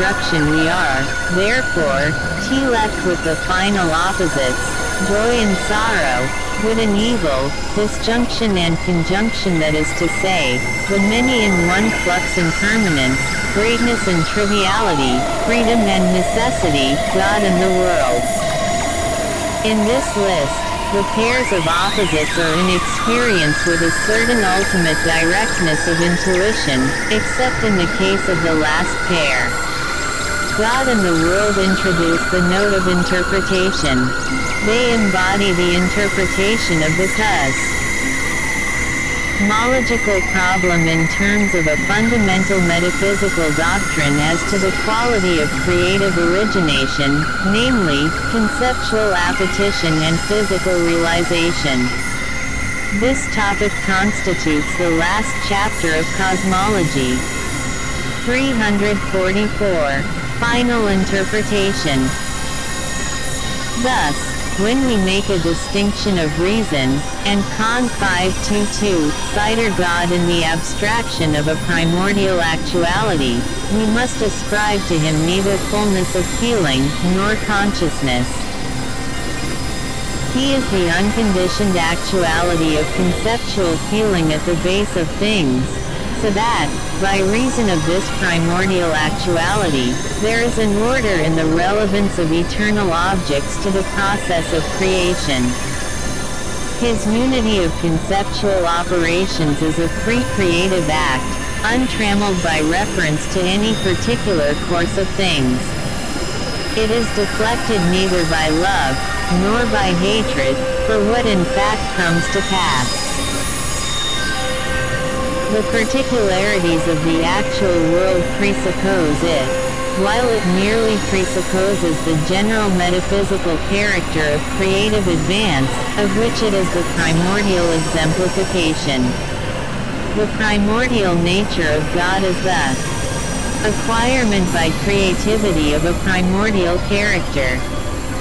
destruction we are, therefore, left with the final opposites, joy and sorrow, good and evil, disjunction and conjunction, that is to say, the many in one, flux and permanence, greatness and triviality, freedom and necessity, God and the world. In this list, the pairs of opposites are in experience with a certain ultimate directness of intuition, except in the case of the last pair. God and the world introduce the note of interpretation. They embody the interpretation of the cosmological problem in terms of a fundamental metaphysical doctrine as to the quality of creative origination, namely, conceptual appetition and physical realization. This topic constitutes the last chapter of cosmology. 344. Final interpretation. Thus, when we make a distinction of reason, and con 522, cider God in the abstraction of a primordial actuality, we must ascribe to him neither fullness of feeling, nor consciousness. He is the unconditioned actuality of conceptual feeling at the base of things, so that, by reason of this primordial actuality, there is an order in the relevance of eternal objects to the process of creation. His unity of conceptual operations is a free creative act, untrammeled by reference to any particular course of things. It is deflected neither by love, nor by hatred, for what in fact comes to pass. The particularities of the actual world presuppose it, while it merely presupposes the general metaphysical character of creative advance, of which it is the primordial exemplification. The primordial nature of God is thus acquirement by creativity of a primordial character.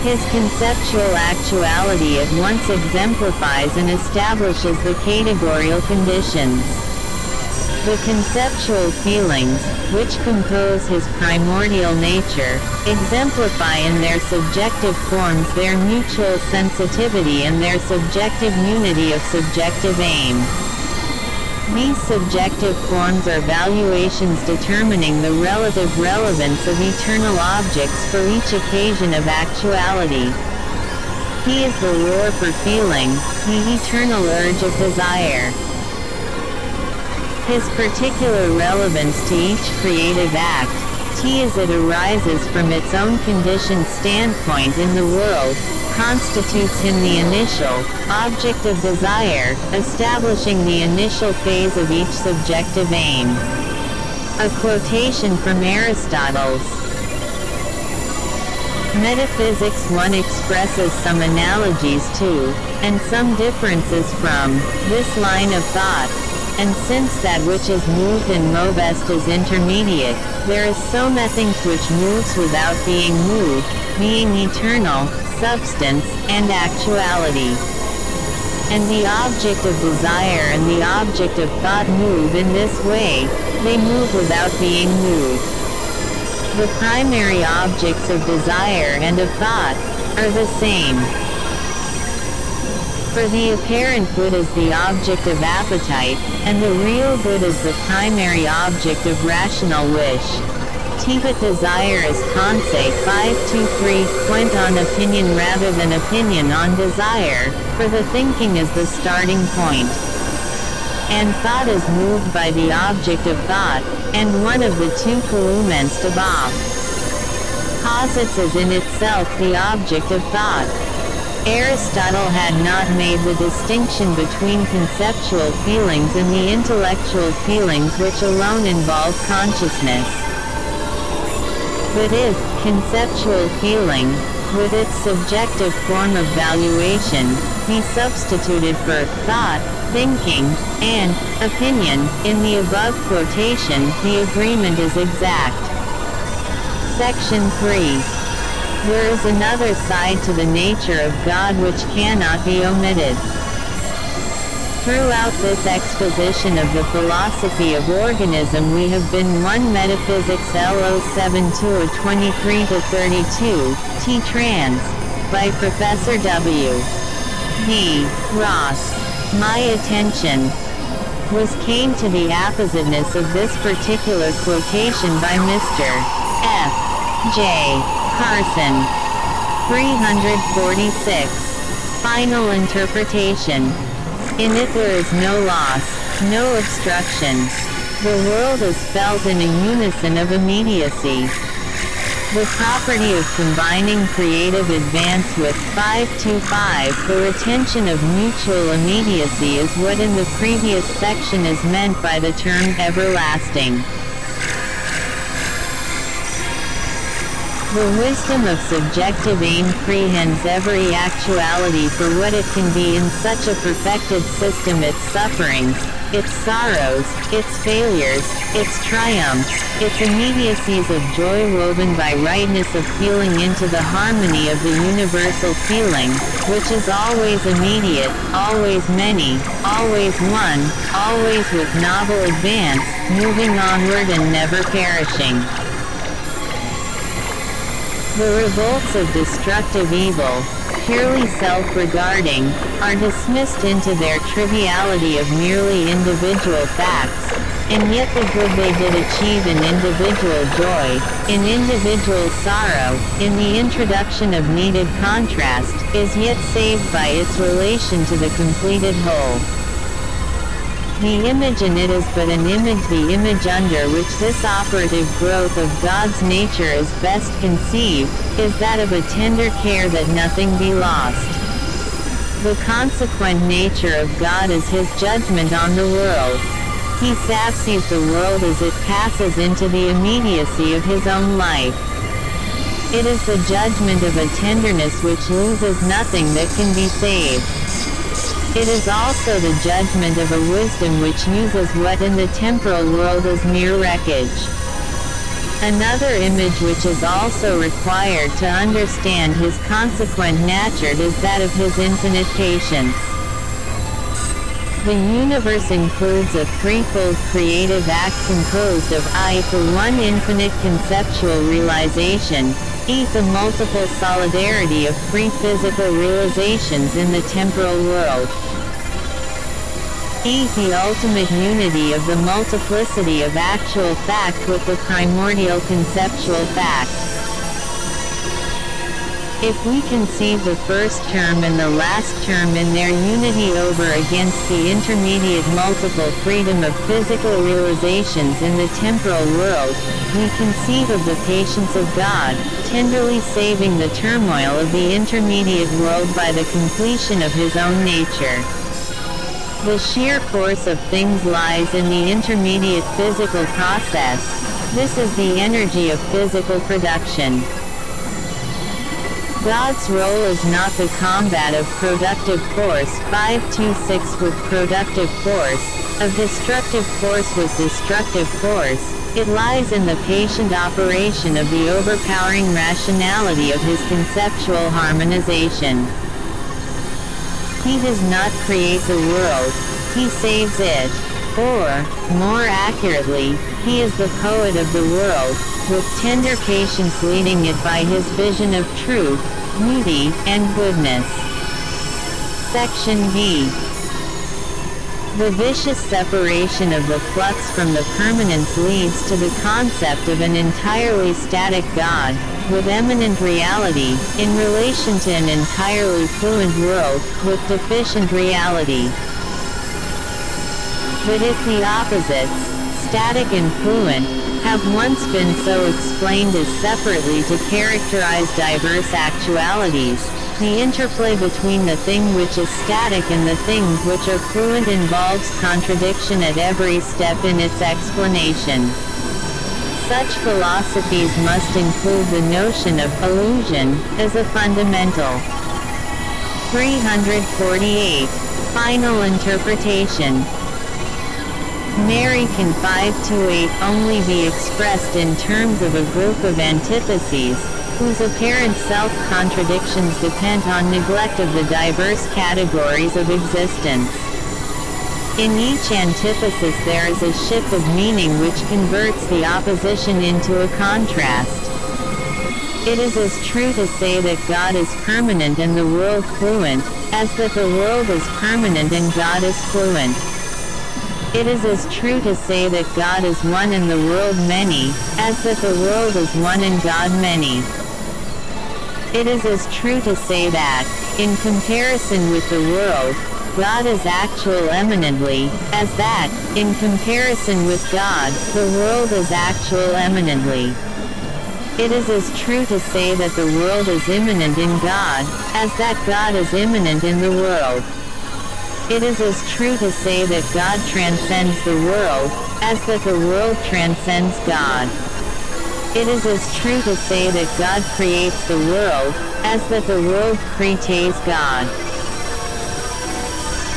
His conceptual actuality at once exemplifies and establishes the categorical conditions. The conceptual feelings, which compose his primordial nature, exemplify in their subjective forms their mutual sensitivity and their subjective unity of subjective aim. These subjective forms are valuations determining the relative relevance of eternal objects for each occasion of actuality. He is the roar for feeling, the eternal urge of desire. His particular relevance to each creative act, as it arises from its own conditioned standpoint in the world, constitutes him the initial object of desire, establishing the initial phase of each subjective aim. A quotation from Aristotle's Metaphysics 1 expresses some analogies to, and some differences from, this line of thought. And since that which is moved and movest is intermediate, there is so nothing which moves without being moved, being eternal, substance, and actuality. And the object of desire and the object of thought move in this way, they move without being moved. The primary objects of desire and of thought are the same. For the apparent good is the object of appetite, and the real good is the primary object of rational wish. But desire is conse 523 point on opinion rather than opinion on desire, for the thinking is the starting point. And thought is moved by the object of thought, and one of the two commenced above posits as in itself the object of thought. Aristotle had not made the distinction between conceptual feelings and the intellectual feelings which alone involve consciousness. But if conceptual feeling, with its subjective form of valuation, be substituted for thought, thinking, and opinion, in the above quotation, the agreement is exact. Section 3. There is another side to the nature of God which cannot be omitted. Throughout this exposition of the philosophy of organism we have been 1 Metaphysics L072 23-32, T-Trans, by Professor W. D. Ross. My attention came to the appositeness of this particular quotation by Mr. F. J. Carson. 346. Final interpretation. In it there is no loss, no obstruction. The world is felt in a unison of immediacy. The property of combining creative advance with 525, the retention of mutual immediacy, is what in the previous section is meant by the term everlasting. The wisdom of subjective aim prehends every actuality for what it can be in such a perfected system, its sufferings, its sorrows, its failures, its triumphs, its immediacies of joy woven by rightness of feeling into the harmony of the universal feeling, which is always immediate, always many, always one, always with novel advance, moving onward and never perishing. The revolts of destructive evil, purely self-regarding, are dismissed into their triviality of merely individual facts, and yet the good they did achieve in individual joy, in individual sorrow, in the introduction of needed contrast, is yet saved by its relation to the completed whole. The image in it is but an image. The image under which this operative growth of God's nature is best conceived, is that of a tender care that nothing be lost. The consequent nature of God is his judgment on the world. He sees the world as it passes into the immediacy of his own life. It is the judgment of a tenderness which loses nothing that can be saved. It is also the judgment of a wisdom which uses what in the temporal world is mere wreckage. Another image which is also required to understand his consequent nature is that of his infinite patience. The universe includes a threefold creative act composed of I for one infinite conceptual realization, E the multiple solidarity of three physical realizations in the temporal world, E the ultimate unity of the multiplicity of actual fact with the primordial conceptual fact. If we conceive the first term and the last term in their unity over against the intermediate multiple freedom of physical realizations in the temporal world, we conceive of the patience of God, tenderly saving the turmoil of the intermediate world by the completion of his own nature. The sheer force of things lies in the intermediate physical process. This is the energy of physical production. God's role is not the combat of productive force 526 with productive force, of destructive force with destructive force. It lies in the patient operation of the overpowering rationality of his conceptual harmonization. He does not create the world, he saves it. Or, more accurately, he is the poet of the world, with tender patience leading it by his vision of truth, beauty, and goodness. Section B. The vicious separation of the flux from the permanence leads to the concept of an entirely static God, with eminent reality, in relation to an entirely fluent world, with deficient reality. But if the opposites, static and fluent, have once been so explained as separately to characterize diverse actualities, the interplay between the thing which is static and the things which are fluent involves contradiction at every step in its explanation. Such philosophies must include the notion of illusion as a fundamental. 348. Final interpretation. Mary can 528 only be expressed in terms of a group of antitheses, whose apparent self-contradictions depend on neglect of the diverse categories of existence. In each antithesis there is a shift of meaning which converts the opposition into a contrast. It is as true to say that God is permanent and the world fluent, as that the world is permanent and God is fluent. It is as true to say that God is one and the world many, as that the world is one and God many. It is as true to say that, in comparison with the world, God is actual eminently, as that, in comparison with God, the world is actual eminently. It is as true to say that the world is immanent in God, as that God is immanent in the world. It is as true to say that God transcends the world, as that the world transcends God. It is as true to say that God creates the world, as that the world creates God.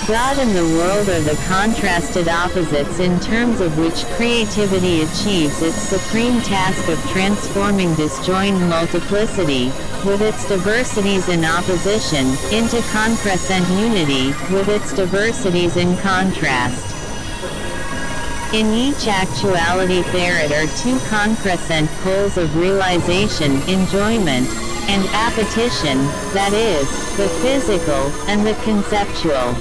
God and the world are the contrasted opposites in terms of which creativity achieves its supreme task of transforming disjoined multiplicity, with its diversities in opposition, into concrescent unity, with its diversities in contrast. In each actuality there are two concrescent poles of realization, enjoyment, and appetition, that is, the physical, and the conceptual.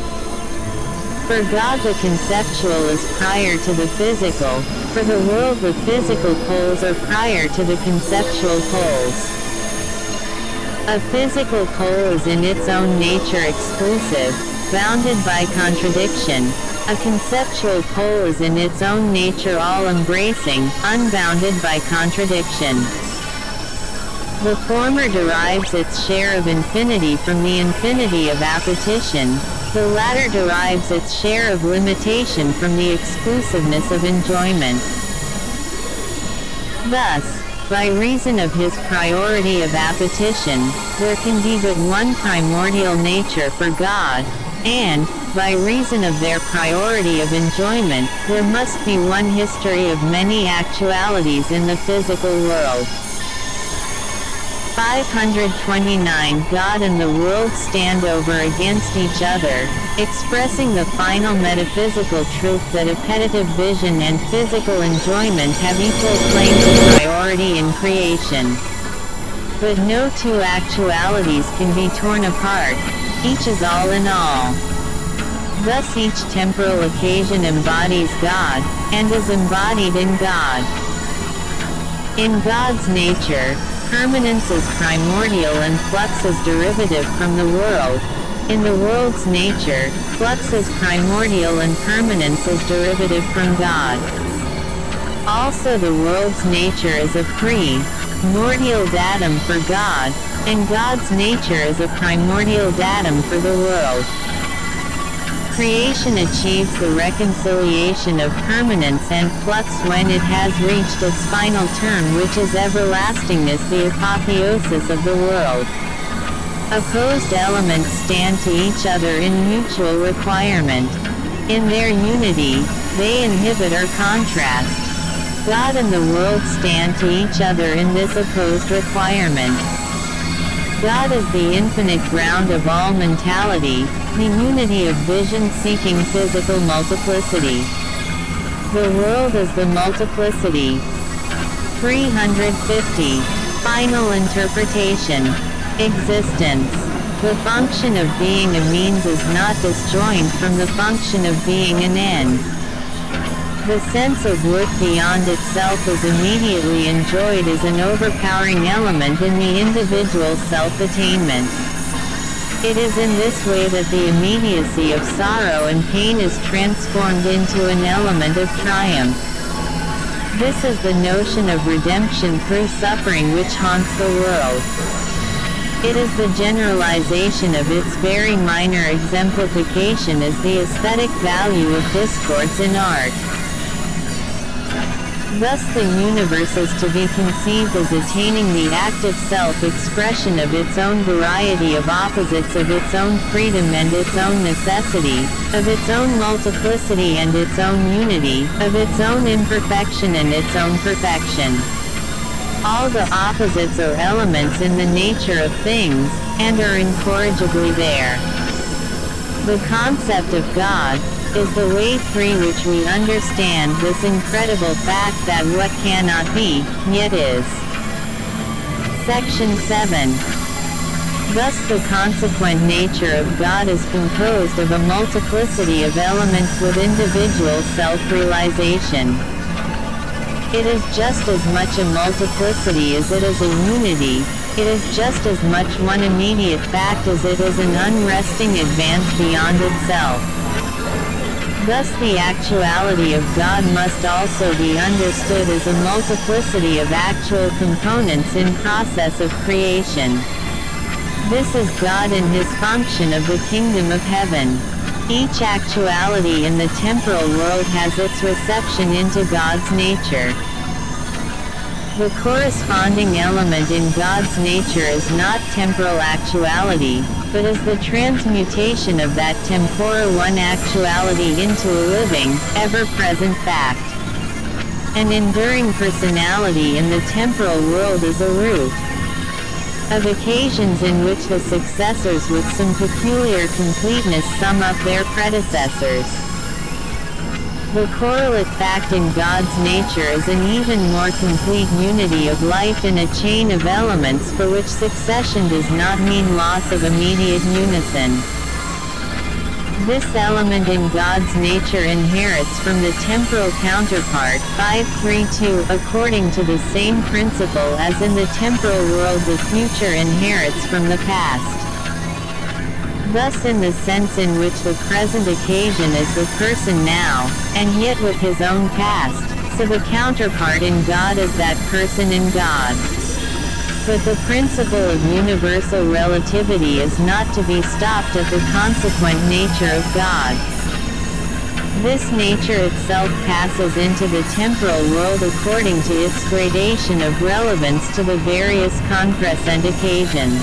For God the conceptual is prior to the physical, for the world the physical poles are prior to the conceptual poles. A physical pole is in its own nature exclusive, bounded by contradiction. A conceptual pole is in its own nature all-embracing, unbounded by contradiction. The former derives its share of infinity from the infinity of appetition, the latter derives its share of limitation from the exclusiveness of enjoyment. Thus, by reason of his priority of appetition, there can be but one primordial nature for God, and, by reason of their priority of enjoyment, there must be one history of many actualities in the physical world. 529 God and the world stand over against each other, expressing the final metaphysical truth that appetitive vision and physical enjoyment have equal claim to priority in creation. But no two actualities can be torn apart, each is all in all. Thus each temporal occasion embodies God, and is embodied in God. In God's nature, permanence is primordial and flux is derivative from the world. In the world's nature, flux is primordial and permanence is derivative from God. Also the world's nature is a primordial datum for God, and God's nature is a primordial datum for the world. Creation achieves the reconciliation of permanence and flux when it has reached its final term, which is everlastingness, the apotheosis of the world. Opposed elements stand to each other in mutual requirement. In their unity, they inhibit or contrast. God and the world stand to each other in this opposed requirement. God is the infinite ground of all mentality, the unity of vision-seeking physical multiplicity. The world is the multiplicity. 350. Final interpretation. Existence. The function of being a means is not disjoined from the function of being an end. The sense of worth beyond itself is immediately enjoyed as an overpowering element in the individual's self-attainment. It is in this way that the immediacy of sorrow and pain is transformed into an element of triumph. This is the notion of redemption through suffering which haunts the world. It is the generalization of its very minor exemplification as the aesthetic value of discourse in art. Thus the universe is to be conceived as attaining the active self-expression of its own variety of opposites, of its own freedom and its own necessity, of its own multiplicity and its own unity, of its own imperfection and its own perfection. All the opposites are elements in the nature of things, and are incorrigibly there. The concept of God, is the way through which we understand this incredible fact that what cannot be, yet is. Section 7. Thus the consequent nature of God is composed of a multiplicity of elements with individual self-realization. It is just as much a multiplicity as it is a unity. It is just as much one immediate fact as it is an unresting advance beyond itself. Thus the actuality of God must also be understood as a multiplicity of actual components in process of creation. This is God in his function of the kingdom of heaven. Each actuality in the temporal world has its reception into God's nature. The corresponding element in God's nature is not temporal actuality, but is the transmutation of that temporal one actuality into a living, ever-present fact. An enduring personality in the temporal world is a root of occasions in which the successors with some peculiar completeness sum up their predecessors. The correlate fact in God's nature is an even more complete unity of life in a chain of elements for which succession does not mean loss of immediate unison. This element in God's nature inherits from the temporal counterpart, 532, according to the same principle as in the temporal world the future inherits from the past. Thus in the sense in which the present occasion is the person now, and yet with his own past, so the counterpart in God is that person in God. But the principle of universal relativity is not to be stopped at the consequent nature of God. This nature itself passes into the temporal world according to its gradation of relevance to the various concrescent occasions.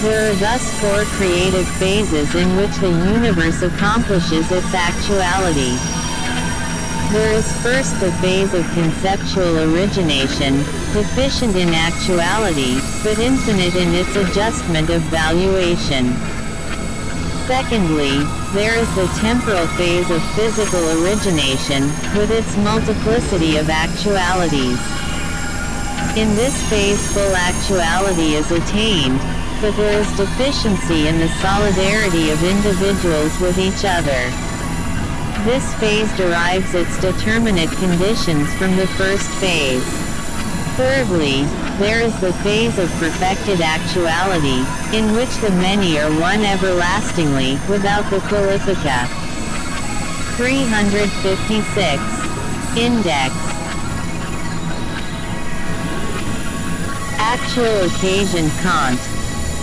There are thus four creative phases in which the universe accomplishes its actuality. There is first the phase of conceptual origination, deficient in actuality, but infinite in its adjustment of valuation. Secondly, there is the temporal phase of physical origination, with its multiplicity of actualities. In this phase full actuality is attained, but there is deficiency in the solidarity of individuals with each other. This phase derives its determinate conditions from the first phase. Thirdly, there is the phase of perfected actuality, in which the many are one everlastingly, without the qualifica. 356. Index. Actual occasion Kant.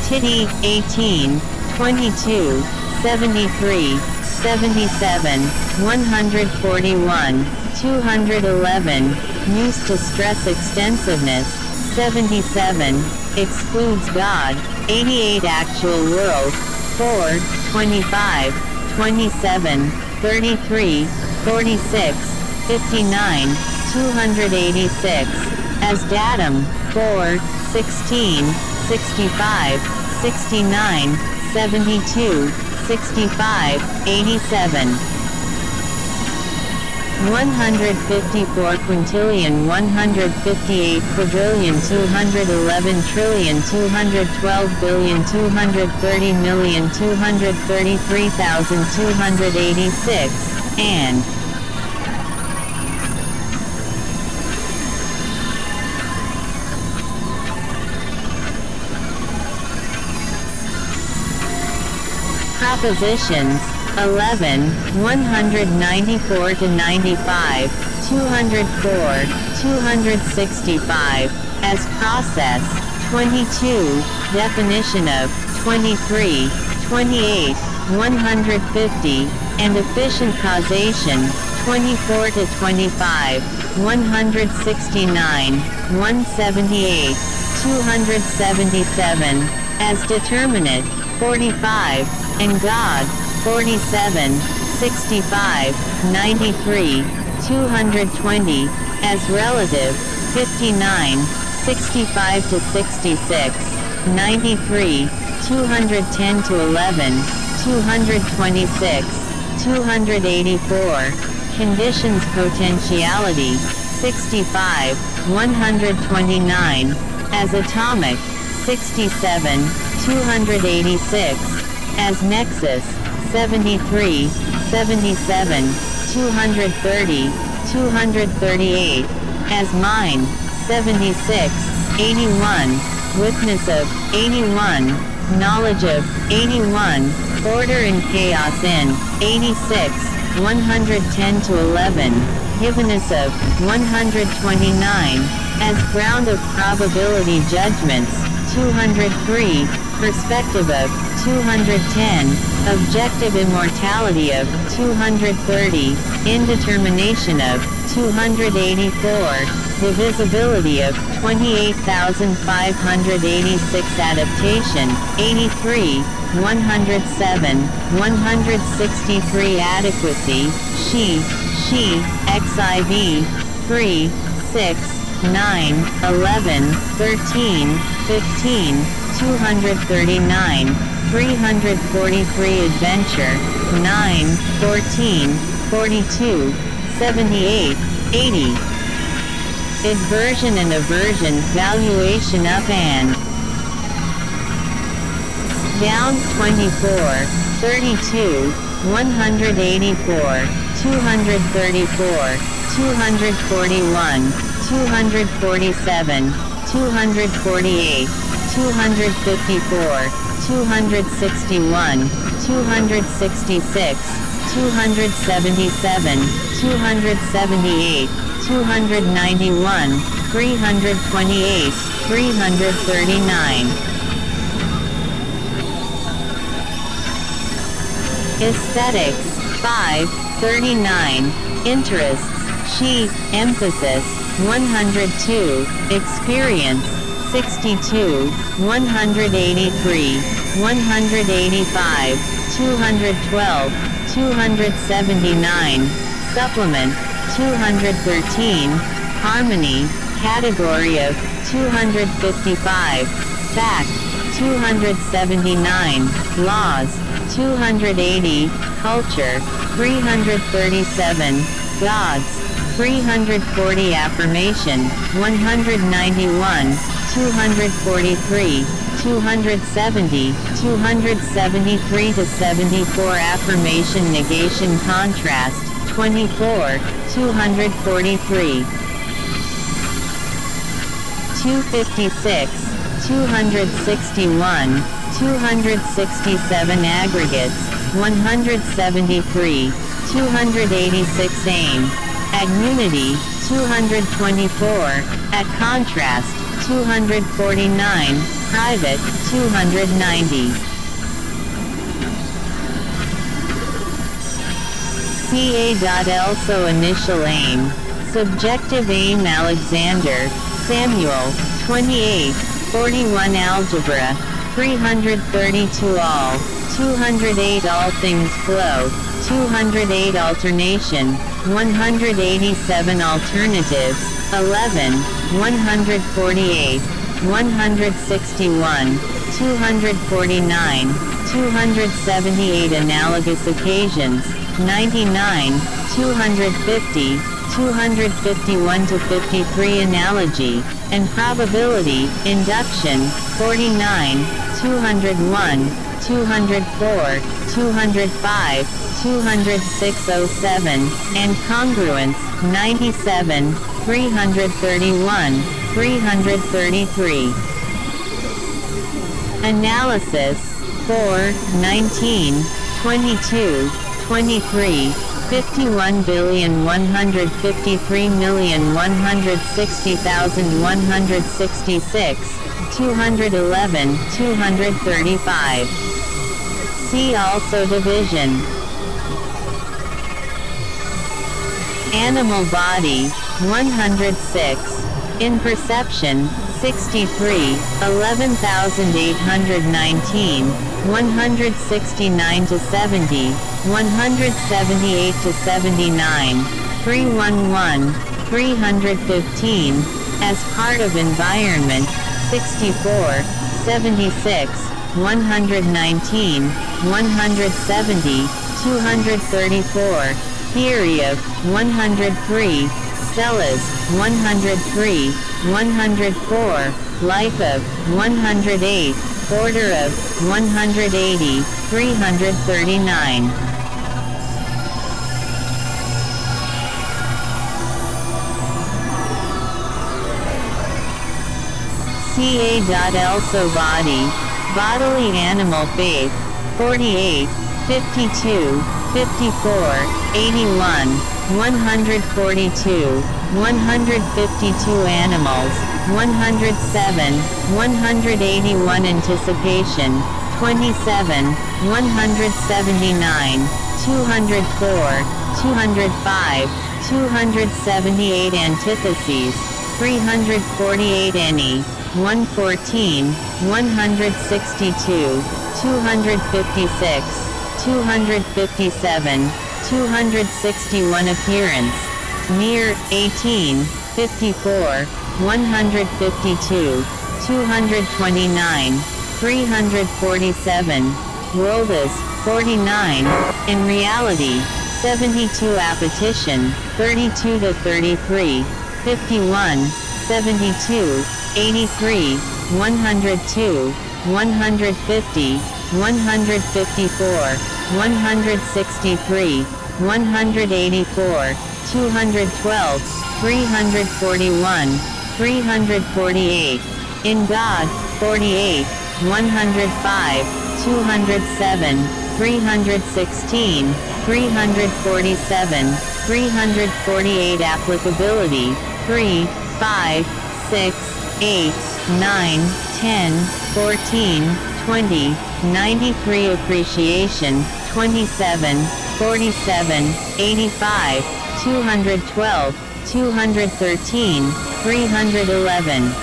Titty, 18, 22, 73, 77, 141, 211, used to stress extensiveness, 77, excludes God, 88 actual world, 4, 25, 27, 33, 46, 59, 286, as datum, 4, 16, 65, 69, 72, 65, 87. 154 quintillion 158 quadrillion 211 trillion 212 billion 230 million 233,286, and propositions 11, 194 to 95, 204, 265, as process, 22, definition of, 23, 28, 150, and efficient causation, 24 to 25, 169, 178, 277, as determinate, 45, and God, 47, 65, 93, 220, as relative, 59, 65 to 66, 93, 210 to 11, 226, 284. Conditions potentiality, 65, 129. As atomic, 67, 286. As nexus, 73, 77, 230, 238. As mind, 76, 81. Witness of, 81. Knowledge of, 81. Order and chaos in, 86, 110 to 11. Givenness of, 129. As ground of probability judgments, 203. Perspective of, 210. Objective immortality of, 230. Indetermination of, 284. Divisibility of, 28,586. Adaptation, 83. 107, 163. Adequacy, she, xiv, 3, 6, 9, 11, 13, 15, 239, 343. Adventure, 9, 14, 42, 78, 80. Inversion and aversion, valuation up and down, 24, 32, 184, 234, 241, 247, 248, 254, 261, 266, 277, 278, 291, 328, 339. Aesthetics, 5, 39. Interests, she, emphasis, 102. Experience, 62, 183, 185, 212, 279. Supplement, 213. Harmony, category of, 255. Fact, 279. Laws, 280. Culture, 337. Gods, 340. Affirmation, 191. 243. 270, 273 to 74. Affirmation, negation, contrast, 24, 243. 256, 261, 267. Aggregates, 173, 286. Aim, at unity, 224, at contrast, 249, private, 290. CA.also initial aim, subjective aim. Alexander, Samuel, 28, 41. Algebra, 332. All, 208. All things flow, 208. Alternation, 187. Alternatives, 11, 148, 161, 249, 278. Analogous occasions, 99, 250, 251 to 53. Analogy and probability, induction, 49, 201, 204, 205, 206.07, and congruence, 97, 331, 333. Analysis, 4, 19, 22, 23, 51,153,160,166, 211, 235. See also division. Animal body, 106. In perception, 63, 11,819, 169 to 70, 178 to 79, 311, 315, as part of environment, 64, 76, 119, 170, 234, theory of, 103, Stellas, 103, 104, life of, 108, order of, 180, 339. Ca.also body, bodily animal faith, 48, 52, 54, 81, 142, 152 animals, 107, 181 anticipation, 27, 179, 204, 205, 278 antitheses, 348 any, 114, 162, 256, 257, 261 appearance, near, 18, 54, 152, 229, 347, world is, 49, in reality, 72 appetition, 32 to 33, 51, 72, 83, 102, 150, 154, 163, 184, 212, 341, 348, in God, 48, 105, 207, 316, 347, 348 applicability, 3, 5, 6, 8, 9, 10, 14, 20, 93 appreciation, 27, 47, 85, 212, 213, 311.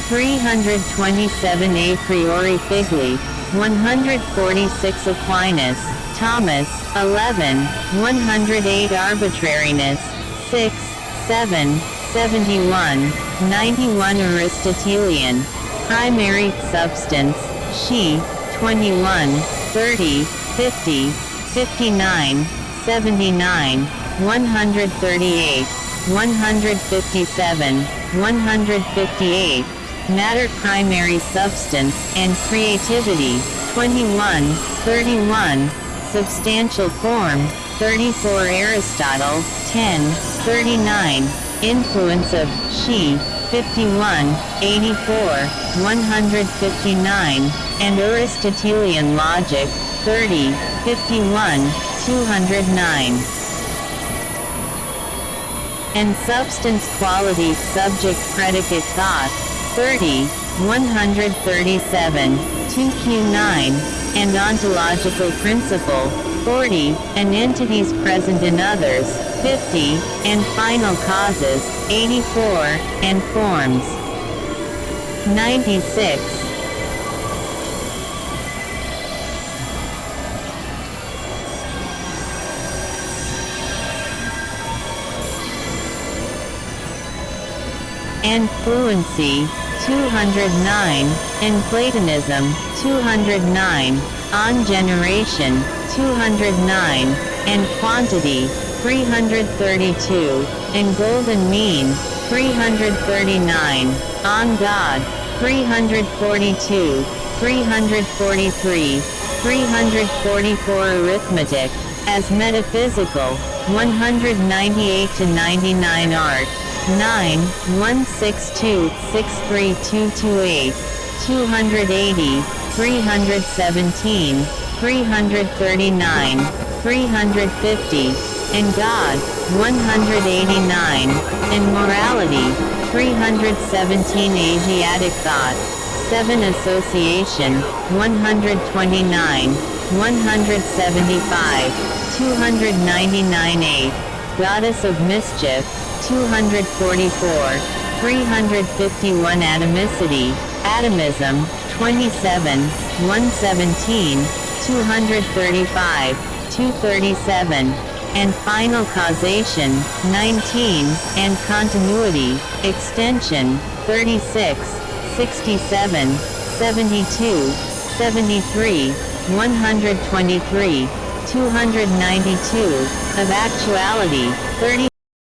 (327) a priori Figli, 146 Aquinas, Thomas, 11, 108 arbitrariness, 6, 7, 71, 91 Aristotelian, primary substance, she, 21, 30, 50, 59, 79, 138, 157, 158, matter primary substance and creativity, 21, 31, substantial form, 34 Aristotle, 10, 39, influence of she, 51, 84, 159, and Aristotelian logic, 30, 51, 209. And substance quality subject predicate thought, 30, 137, 2Q9, and ontological principle, 40, and entities present in others, 50, and final causes, 84, and forms, 96. And fluency, 209, and Platonism, 209, on generation, 209, and quantity, 332, and golden mean, 339, on God, 342, 343, 344 arithmetic, as metaphysical, 198 to 99 art, 9, 162, 63228, 280, 317, 339, 350, and God, 189, and morality, 317 Asiatic thought, 7 association, 129, 175, 299 8, goddess of mischief, 244, 351 atomicity, atomism, 27, 117, 235, 237, and final causation, 19, and continuity, extension, 36, 67, 72, 73, 123, 292, of actuality, 30